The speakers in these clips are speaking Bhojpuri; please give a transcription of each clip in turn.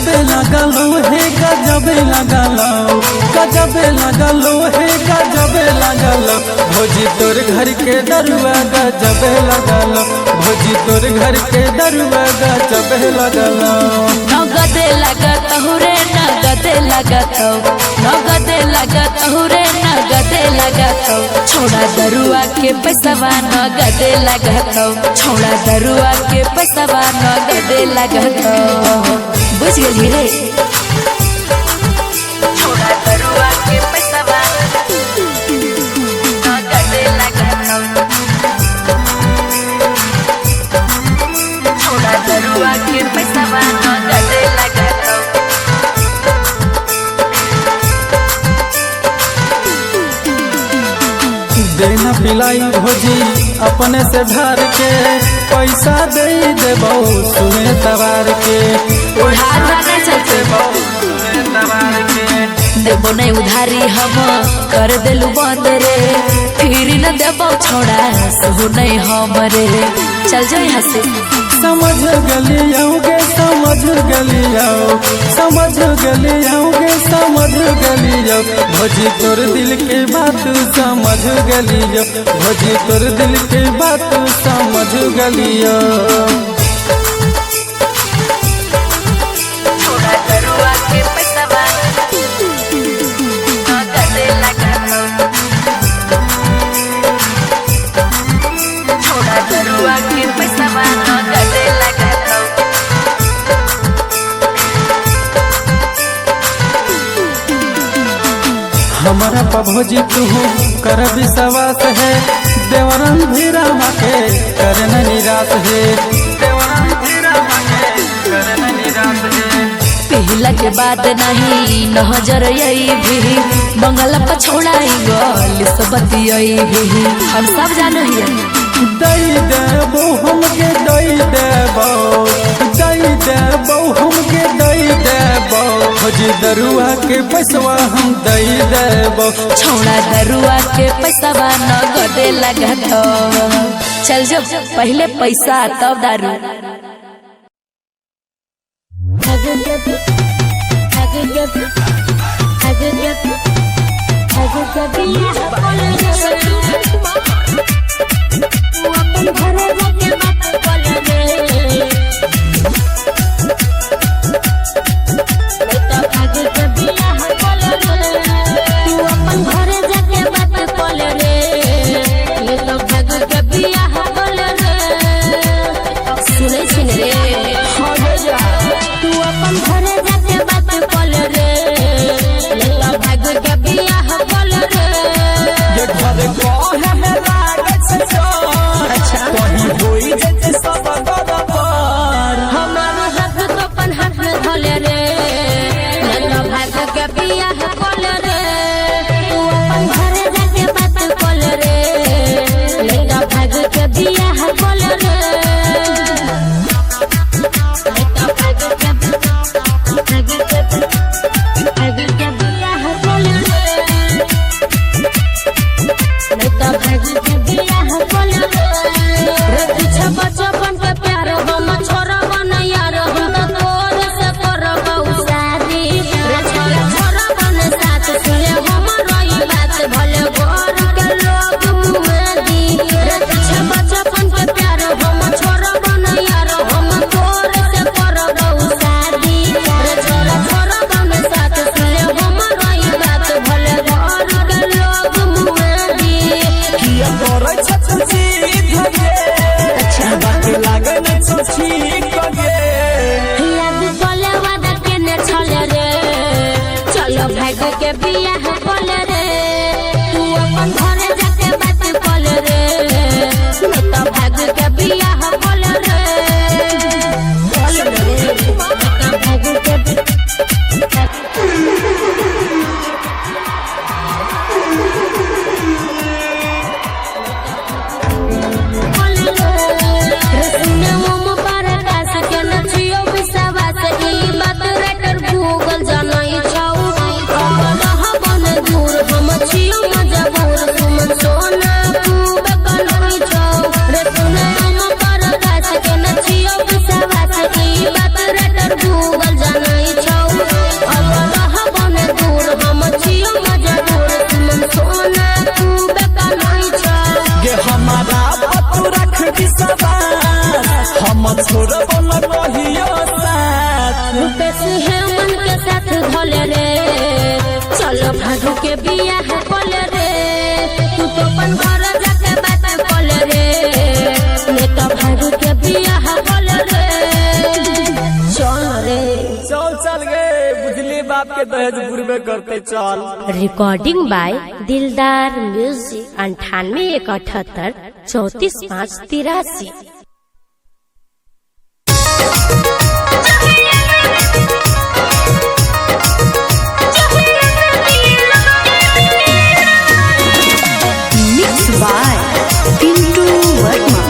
गजबे लगलो हे गजबे लगलो गजबे लगलो हे गजबे लगलो भौजी तोर घर के दरुआ गजबे लगलो भौजी तोर घर के दरुआ गजबे लगलो नगदे लगत रे नगदे लगत नगदे लगत रे नगदे लगत छोड़ा दरुआ के पैसवा नगदे लगत छोड़ा दरुआ के पैसवा नगदे लगत बुझ गेली रे छोड़ा दरुआ के पैसवा नगदे लगत छोड़ा दरुआ के पैसवा नगदे लगत देना पिलाई भौजी अपने से भर के पैसा दे देबो सुने तवार के उधार ना चलते सुने तवार के देबो नहीं उधारी हम कर देलु बंद रे फिर न देबो छोड़ा सहु नहीं हमरे चल जाओ यहाँ से समझ गलियोगे समझ गलियो समझ गलियोगे समझ गलियो भौजी तोर दिल के बात समझ गलियो भौजी तोर दिल के बात समझ गलियो छोड़ा दरुआ के पैसवा नगदे लगत छोड़ा दरुआ के पैसवा नगदे लगत हमारा पभोजी तू कर विश्वास है देवरन भी रामा के करन निराश है देवरन भी रामा के करन निराश है पहला के बाद नहीं नजर यही भी मंगल पछोड़ाई गल सबती भी हम सब जानो ही दई देबो हमके दई देबो हमके दई देबो भौजी दरुआ के पैसवा हम दई देबो छोड़ा दरुआ के पैसवा नगदे लगत चल जो पहले पैसा तब दारू के बिया बोल रे तू अपन घरे जाके बात बोल रे मैं तो भाग के बिया बोल रे भाग के सोना तू बकलोई जाओ रे सुने हम पर रास के न के बियाह कल रे तू तो अपन घर जाके बात कल रे नेता भाग के बियाह कल रे चल रे चल गए बुझली बाप के दहेज बुरबे करते चल। Recording by Dildar music 98 178 34 5 83। Mix by Pintu Verma.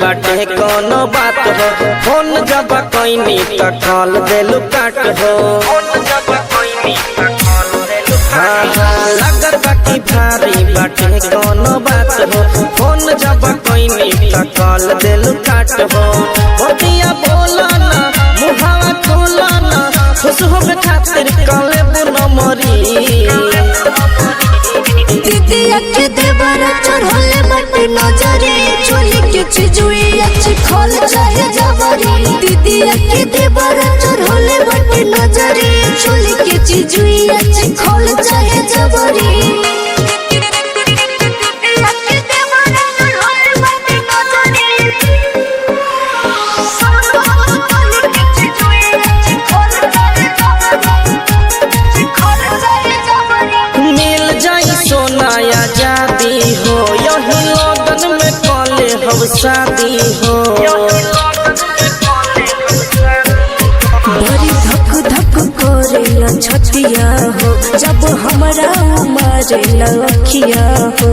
बाटे कोनो बात हो फोन जब कोई तो कॉल देलू काट हो लगता कि भारी बाटे कोनो बात हो फोन जब कोई तो कॉल देलू काट हो बतिया बोला ना मुहावा खोला ना खुश होबे खातिर कॉले बुनो मरी दीदी के देवरा चढ़ले बटे नजरे चोली के चिजुई अच्छी खोल चाहे जबरी दीदी के देवरा चढ़ले बटे नजरे चोली के चिजुई अच्छी खोल चाहे जबरी शादी हो। बड़ी धक धक करेला छतिया हो जब हमरा मारेला अखिया हो।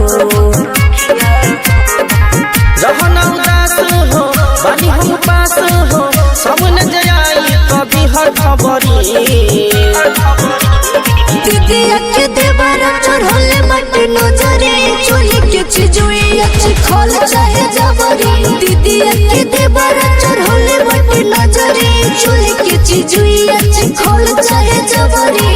रहन उदास हो बानी हम पास हो सामने जाई कभी हर खबरी। दीदिया के देवरा चढ़ले मट नजरे चोली के चिजुई अच्छी खोल चाहे जबरी। दीदिया के देवरा चढ़ले मट नजरे चोली के चिजुई अच्छी खोल चाहे जबरी।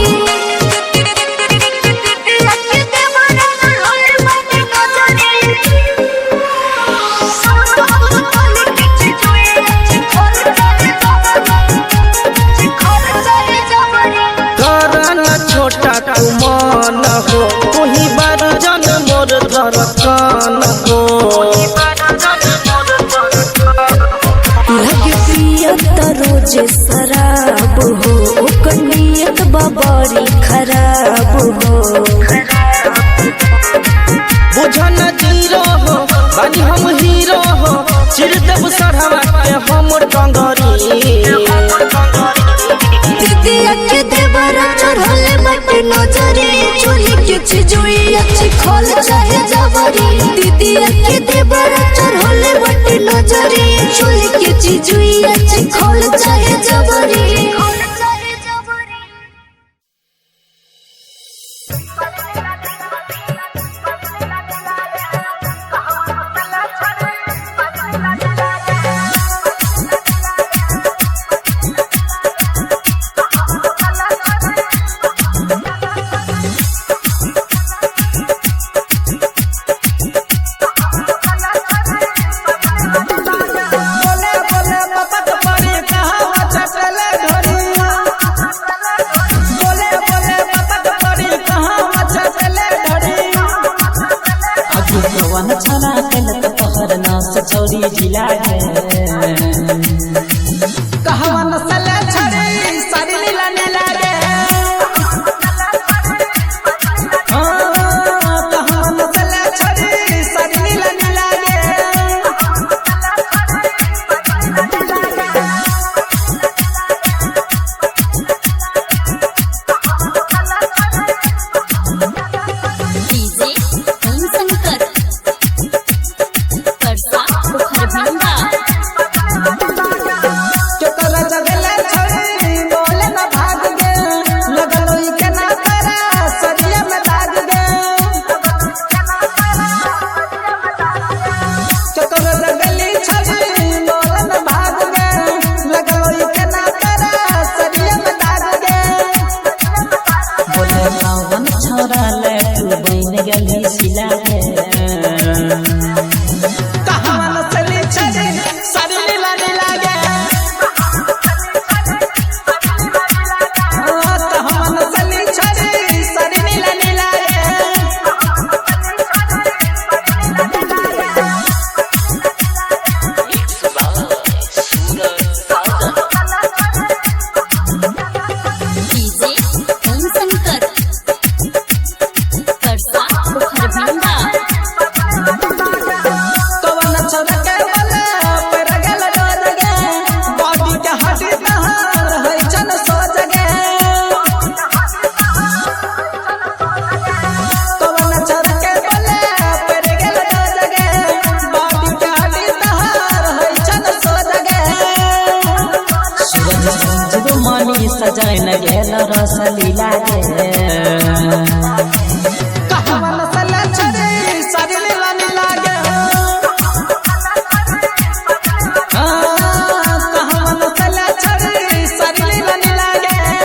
छोटा तू मान हो कोही बार जन मोर धड़कन हो। लगे पियत रोजे शराब हो ओकर नियत बड़ी खराब हो। बुझन जीरो हो बानी हम हीरो हो चिर देव सढ़वा के हम टंगरी। दीदिया के देवरा चढ़ले मट नजरे चोली के चिजुई अच्छी खोल चाहे जबरी। दीदिया के देवरा चढ़ले मट नजरे चोली के चिजुई अच्छी खोल चाहे जबरी। छोरी जिला है कहवा नसल छड़ी सारी लीला नीला गे। कहवा नसल छड़ी सारी लीला नीला गे। सजाइन गेल रसलीला गे।